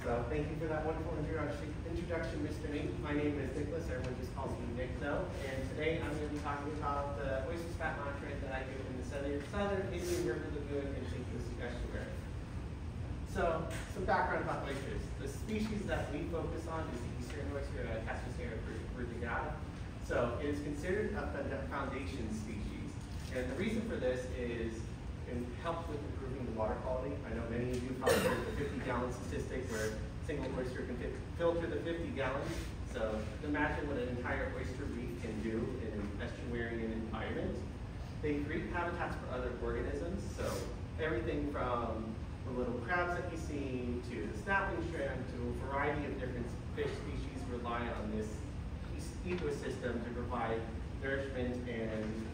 So thank you for that wonderful introduction, Mr. Nate. My name is Nicholas. Everyone just calls me Nick, though. And today I'm going to be talking about the oyster spat monitoring that I do in the southern Indian River Lagoon and St. Lucie estuary. So some background about oysters. The species that we focus on is the eastern oyster, Cassiosaura verdigata. So it is considered a foundation species. And the reason for this is it helps with improving the water quality. I know many of you probably heard the 50-gallon statistic where a single oyster can filter the 50 gallons. So imagine what an entire oyster reef can do in an estuarine environment. They create habitats for other organisms. So everything from the little crabs that you see to the snapping shrimp to a variety of different fish species rely on this ecosystem to provide nourishment and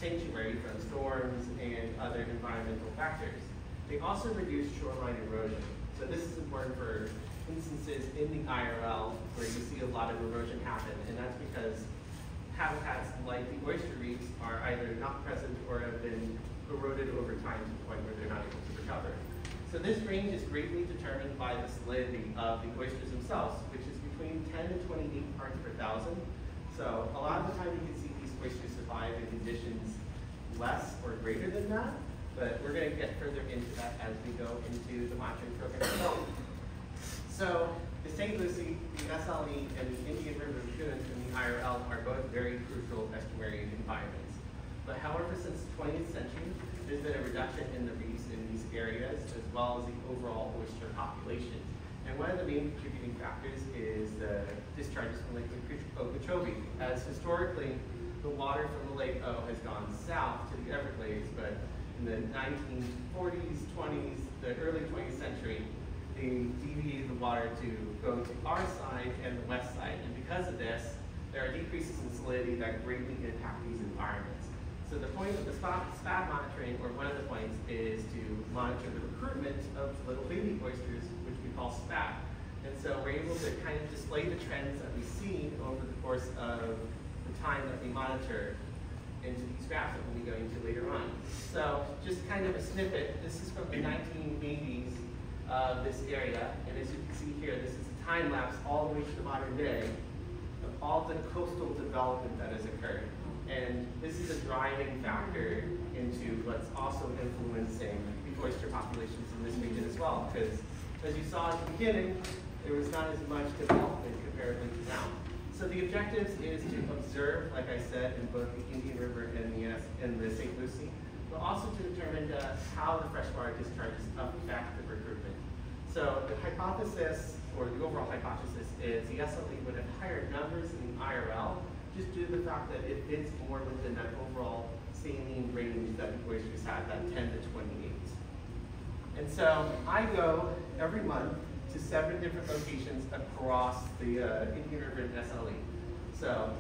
sanctuary from storms and other environmental factors. They also reduce shoreline erosion. So this is important for instances in the IRL where you see a lot of erosion happen, and that's because habitats like the oyster reefs are either not present or have been eroded over time to the point where they're not able to recover. So this range is greatly determined by the salinity of the oysters themselves, which is between 10 and 28 parts per thousand. So a lot of the time you can see these oysters survive in conditions less or greater than that, but we're going to get further into that as we go into the monitoring program itself. So the St. Lucie, the SLE, and the Indian River Lagoons and the IRL are both very crucial estuarine environments. But however, since the 20th century, there's been a reduction in the reefs in these areas as well as the overall oyster population. And one of the main contributing factors is the discharges from Lake Okeechobee, as historically the water from the Lake O has gone south to the Everglades, but in the 1940s, 20s, the early 20th century, they deviated the water to go to our side and the west side. And because of this, there are decreases in salinity that greatly impact these environments. So the point of the spat monitoring, or one of the points, is to monitor the recruitment of little baby oysters, which we call spat. And so we're able to kind of display the trends that we see over the course of the time that we monitor into these graphs that we'll be going to later on. So just kind of a snippet, this is from the 1980s of this area, and as you can see here, this is a time lapse all the way to the modern day of all the coastal development that has occurred. And this is a driving factor into what's also influencing the oyster populations in this region as well, because as you saw at the beginning, there was not as much development comparatively to now. So the objectives is to observe, like I said, in both the Indian River and the St. Lucie, but also to determine how the freshwater discharges affect the recruitment. So the hypothesis, or the overall hypothesis, is the SLE would have higher numbers in the IRL, just due to the fact that it fits more within that overall saline range that the oysters have, that 10 to 28. And so I go every month to 7 different locations across the Indian River and SLE. So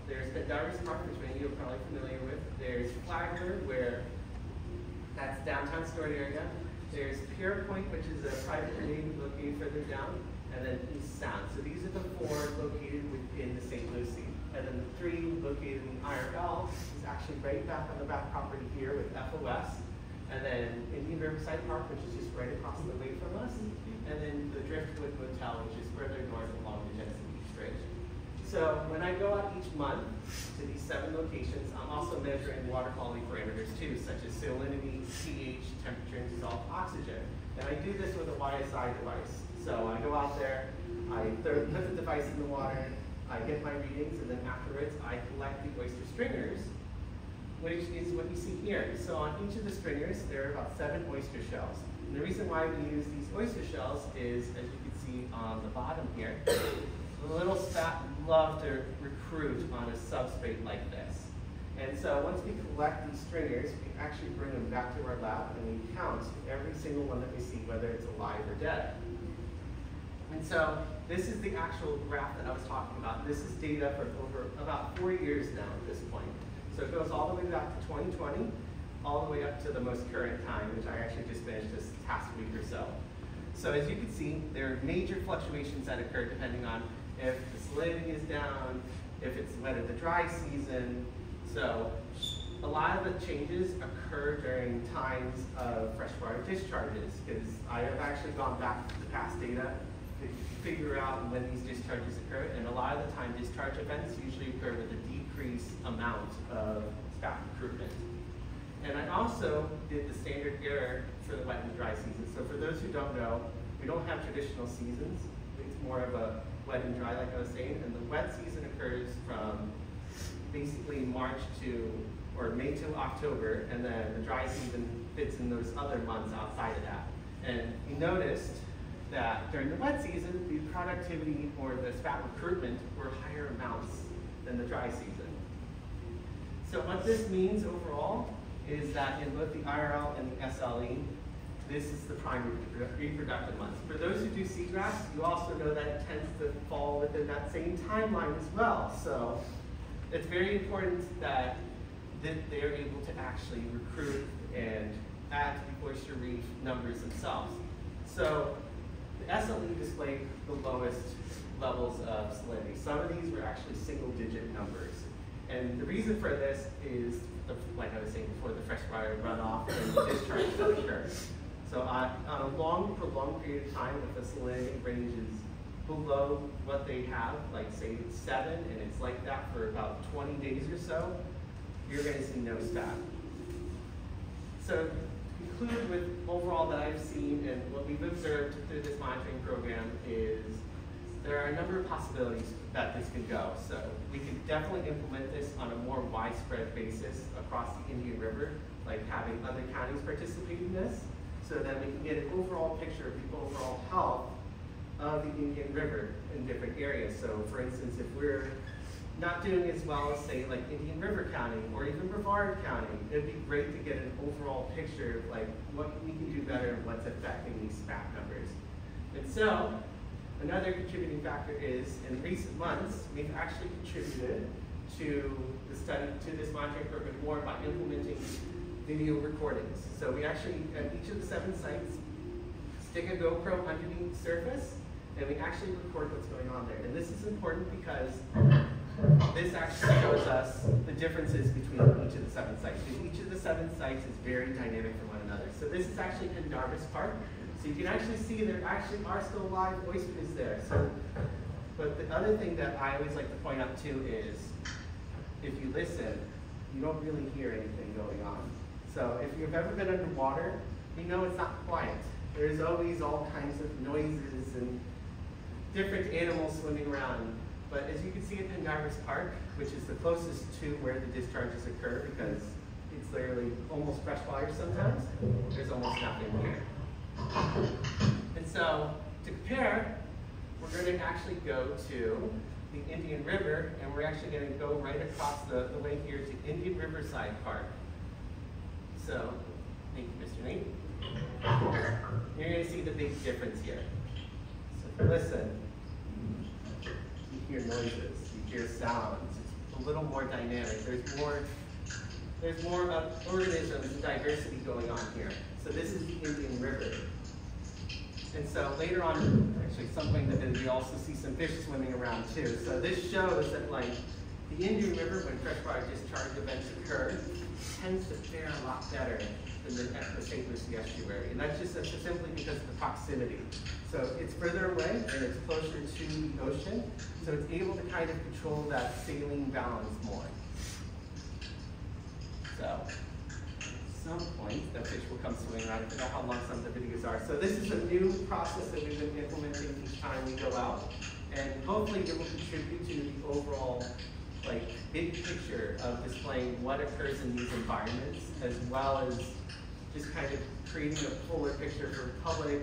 there's Pendarvis Park, which many of you are probably familiar with. There's Flagler, where that's downtown Stewart area. There's Pierre Point, which is a private renewed located further down, and then East Sound. So these are the 4 located within the St. Lucie. And then the 3 located in the IRL is actually right back on the back property here with FOS. And then Indian Riverside Park, which is just right across the way from us. And then the Driftwood Motel, which is further north along the Genesee Beach Bridge. So when I go out each month to these 7 locations, I'm also measuring water quality parameters too, such as salinity, pH, temperature, and dissolved oxygen. And I do this with a YSI device. So I go out there, I put the device in the water, I get my readings, and then afterwards I collect the oyster stringers, which is what you see here. So on each of the stringers, there are about 7 oyster shells. And the reason why we use these oyster shells is, as you can see on the bottom here, the little spat love to recruit on a substrate like this. And so once we collect these stringers, we actually bring them back to our lab and we count every single one that we see, whether it's alive or dead. And so this is the actual graph that I was talking about. This is data for over about 4 years now at this point. So it goes all the way back to 2020, all the way up to the most current time, which I actually just finished this past week or so. So as you can see, there are major fluctuations that occur depending on if the salinity is down, if it's wet at the dry season. So a lot of the changes occur during times of freshwater discharges, because I have actually gone back to the past data to figure out when these discharges occur, and a lot of the time discharge events usually occur with a decreased amount of spat recruitment. And I also did the standard error for the wet and dry season. So for those who don't know, we don't have traditional seasons. It's more of a wet and dry, like I was saying, and the wet season occurs from basically March to, or May to October, and then the dry season fits in those other months outside of that. And you noticed that during the wet season, the productivity or the spat recruitment were higher amounts than the dry season. So what this means overall is that in both the IRL and the SLE, this is the prime reproductive months. For those who do seagrass, you also know that it tends to fall within that same timeline as well. So it's very important that they're able to actually recruit and add to the oyster reef numbers themselves. So the SLE displayed the lowest levels of salinity. Some of these were actually single-digit numbers. And the reason for this is, like I was saying before, the freshwater runoff and the discharge that occur. So on a long, prolonged period of time, if the salinity range is below what they have, like say it's 7, and it's like that for about 20 days or so, you're going to see no stat. So to conclude with overall that I've seen and what we've observed through this monitoring program is there are a number of possibilities that this can go. So we can definitely implement this on a more widespread basis across the Indian River, like having other counties participate in this, so that we can get an overall picture of the overall health of the Indian River in different areas. So for instance, if we're not doing as well as say like Indian River County or even Brevard County, it'd be great to get an overall picture of like what we can do better and what's affecting these spat numbers. And so another contributing factor is in recent months, we've actually contributed to the study, to this monitoring program more by implementing video recordings. So we actually, at each of the 7 sites, stick a GoPro underneath the surface, and we actually record what's going on there. And this is important because this actually shows us the differences between each of the 7 sites. Because each of the 7 sites is very dynamic from one another. So this is actually Pendarvis Park. So you can actually see there actually are still live oysters there. So, but the other thing that I always like to point out too is, if you listen, you don't really hear anything going on. So if you've ever been underwater, you know it's not quiet. There's always all kinds of noises and different animals swimming around. But as you can see at Pendarvis Park, which is the closest to where the discharges occur, because it's literally almost freshwater sometimes, there's almost nothing here. And so, to compare, we're going to actually go to the Indian River, and we're actually going to go right across the way here to Indian Riverside Park. So, thank you, Mr. Nate. You're going to see the big difference here. So, listen, you hear noises, you hear sounds. It's a little more dynamic. There's more organisms and diversity going on here. So this is the Indian River. And so later on, actually something that we also see some fish swimming around too. So this shows that like the Indian River, when freshwater discharge events occur, tends to fare a lot better than the St. Lucie estuary. And that's just simply because of the proximity. So it's further away and it's closer to the ocean. So it's able to kind of control that saline balance more. So at some point, the fish will come swimming around. I forgot how long some of the videos are. So this is a new process that we've been implementing each time we go out. And hopefully it will contribute to the overall like big picture of displaying what occurs in these environments, as well as just kind of creating a fuller picture for public,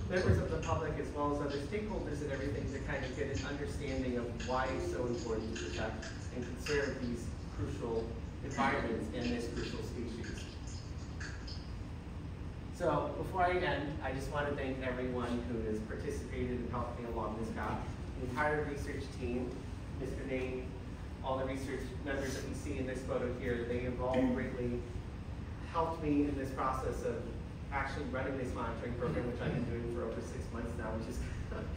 members of the public, as well as other stakeholders and everything, to kind of get an understanding of why it's so important to protect and conserve these crucial environments and this crucial species. So before I end, I just want to thank everyone who has participated and helped me along this path. The entire research team, Mr. Nate, all the research members that we see in this photo here, they have all greatly helped me in this process of actually running this monitoring program, which I've been doing for over 6 months now, which is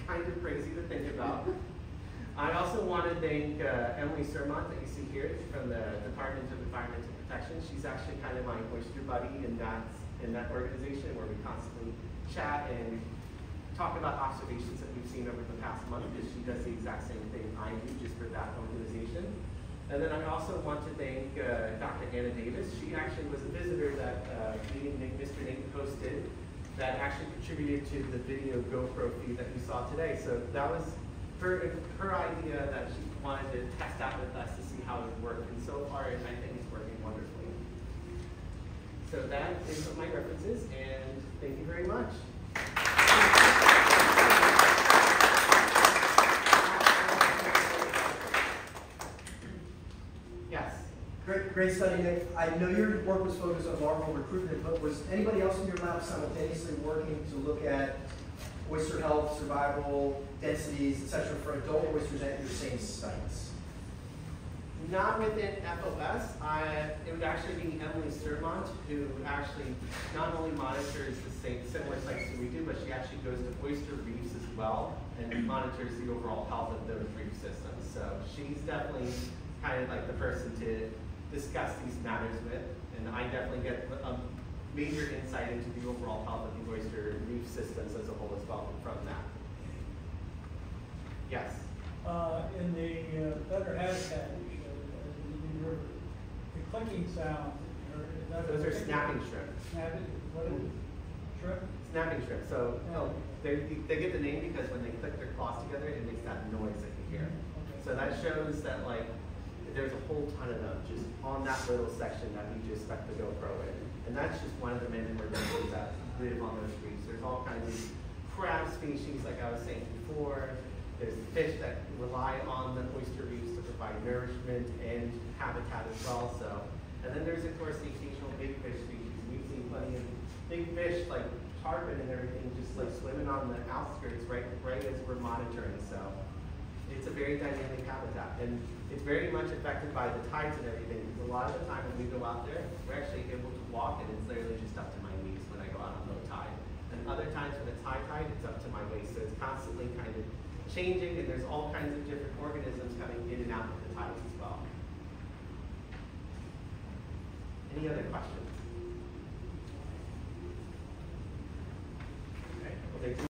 kind of crazy to think about. I also want to thank Emily Sermont that you see here from the Department of Environmental protection. She's actually kind of my oyster buddy in that organization, where we constantly chat and talk about observations that we've seen over the past month, because she does the exact same thing I do, just for that organization. And then I also want to thank Dr. Anna Davis. She actually was a visitor that meeting Mr. Nate hosted, that actually contributed to the video GoPro feed that you saw today. So that was her idea, that she wanted to test out with us to see how it worked. And so far, I think it's working wonderfully. So that is my references, and thank you very much. Yes. Great study, Nick. I know your work was focused on larval recruitment, but was anybody else in your lab simultaneously working to look at oyster health, survival, densities, etc. for adult oysters at your same sites? Not within FOS. It would actually be Emily Sermont, who actually not only monitors the similar sites that we do, but she actually goes to oyster reefs as well and monitors the overall health of those reef systems. So she's definitely kind of like the person to discuss these matters with, and I definitely get a major insight into the overall health of the oyster reef systems as a whole as well from that. Yes? In the better habitat you showed, in the river, the clicking sound, Those are snapping shrimp. Snapping, what is it? Shrimp? Snapping shrimp. So they get the name because when they click their claws together, it makes that noise that you hear. Okay. So that shows that like there's a whole ton of them just on that little section that we just stuck the GoPro in. And that's just one of the many organisms that live on those reefs. There's all kinds of crab species, like I was saying before. There's fish that rely on the oyster reefs to provide nourishment and habitat as well. So, and then there's of course the occasional big fish species. We've seen plenty of big fish like tarpon and everything just like swimming on the outskirts right as we're monitoring. So it's a very dynamic habitat, and it's very much affected by the tides and everything. Because a lot of the time when we go out there, we're actually able to walk, and it's literally just up to my knees when I go out on low tide. And other times when it's high tide, it's up to my waist. So it's constantly kind of changing, and there's all kinds of different organisms coming in and out of the tides as well. Any other questions?